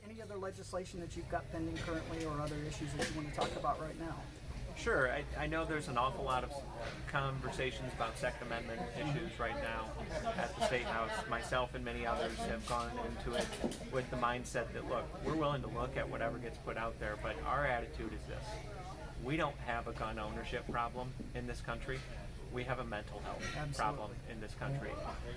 Any other legislation that you've got pending currently, or other issues that you want to talk about right now? Sure. I know there's an awful lot of conversations about Second Amendment issues right now at the State House. Myself and many others have gone into it with the mindset that, look, we're willing to look at whatever gets put out there, but our attitude is this. We don't have a gun ownership problem in this country. We have a mental health problem in this country.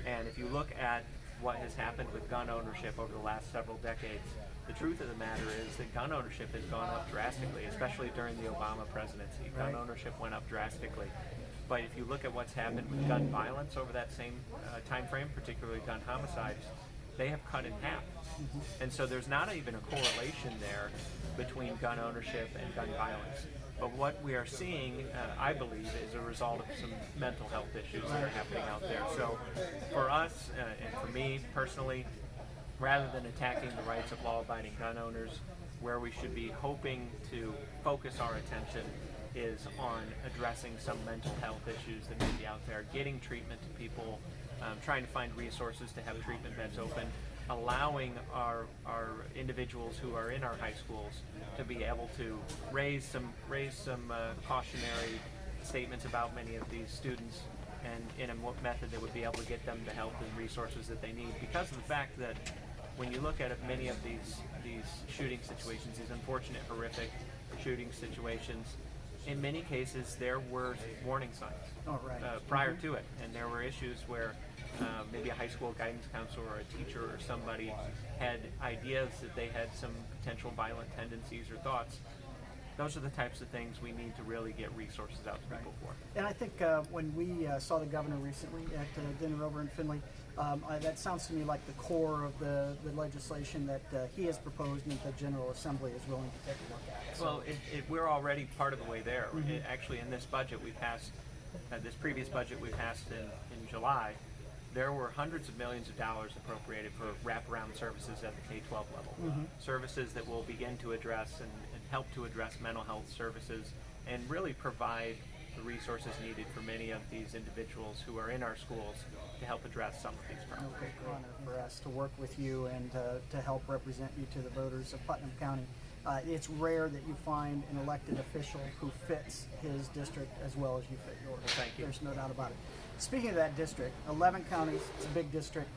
And if you look at what has happened with gun ownership over the last several decades, the truth of the matter is that gun ownership has gone up drastically, especially during the Obama presidency. Gun ownership went up drastically. But if you look at what's happened with gun violence over that same time frame, particularly gun homicides, they have cut in half. And so there's not even a correlation there between gun ownership and gun violence. But what we are seeing, I believe, is a result of some mental health issues that are happening out there. So for us, and for me personally, rather than attacking the rights of law-abiding gun owners, where we should be hoping to focus our attention is on addressing some mental health issues that may be out there, getting treatment to people, trying to find resources to have treatment beds open, allowing our individuals who are in our high schools to be able to raise some cautionary statements about many of these students, and in a method that would be able to get them the help and resources that they need, because of the fact that when you look at many of these shooting situations, these unfortunate, horrific shooting situations, in many cases there were warning signs prior to it, and there were issues where maybe a high school guidance counselor or a teacher or somebody had ideas that they had some potential violent tendencies or thoughts. Those are the types of things we need to really get resources out to people for. And I think when we saw the governor recently at dinner over in Findlay, that sounds to me like the core of the legislation that he has proposed and that the General Assembly is willing to take a look at. So, well, we're already part of the way there. Actually, in this budget we passed, this previous budget we passed in July, there were hundreds of millions of dollars appropriated for wraparound services at the K-12 level. Services that will begin to address and help to address mental health services and really provide the resources needed for many of these individuals who are in our schools to help address some of these problems. Okay, honor for us to work with you and to help represent you to the voters of Putnam County. It's rare that you find an elected official who fits his district as well as you fit yours. Thank you. There's no doubt about it. Speaking of that district, 11 counties, it's a big district.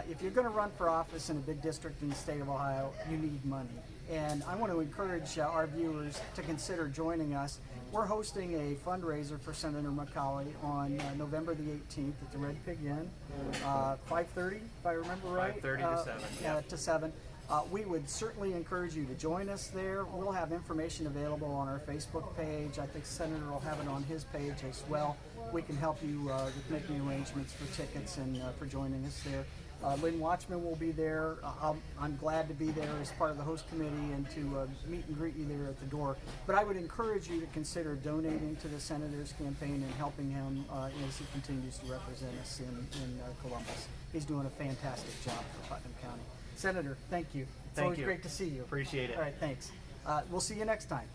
If you're going to run for office in a big district in the state of Ohio, you need money. And I want to encourage our viewers to consider joining us. We're hosting a fundraiser for Senator McColley on November the 18th at the Red Pig Inn, 5:30, if I remember right. 5:30 to 7. Yeah. To 7. We would certainly encourage you to join us there. We'll have information available on our Facebook page. I think Senator will have it on his page as well. We can help you with making arrangements for tickets and for joining us there. Lynn Watchman will be there. I'm glad to be there as part of the host committee and to meet and greet you there at the door. But I would encourage you to consider donating to the Senator's campaign and helping him as he continues to represent us in Columbus. He's doing a fantastic job for Putnam County. Senator, thank you. It's always great to see you. Appreciate it. All right, thanks. We'll see you next time.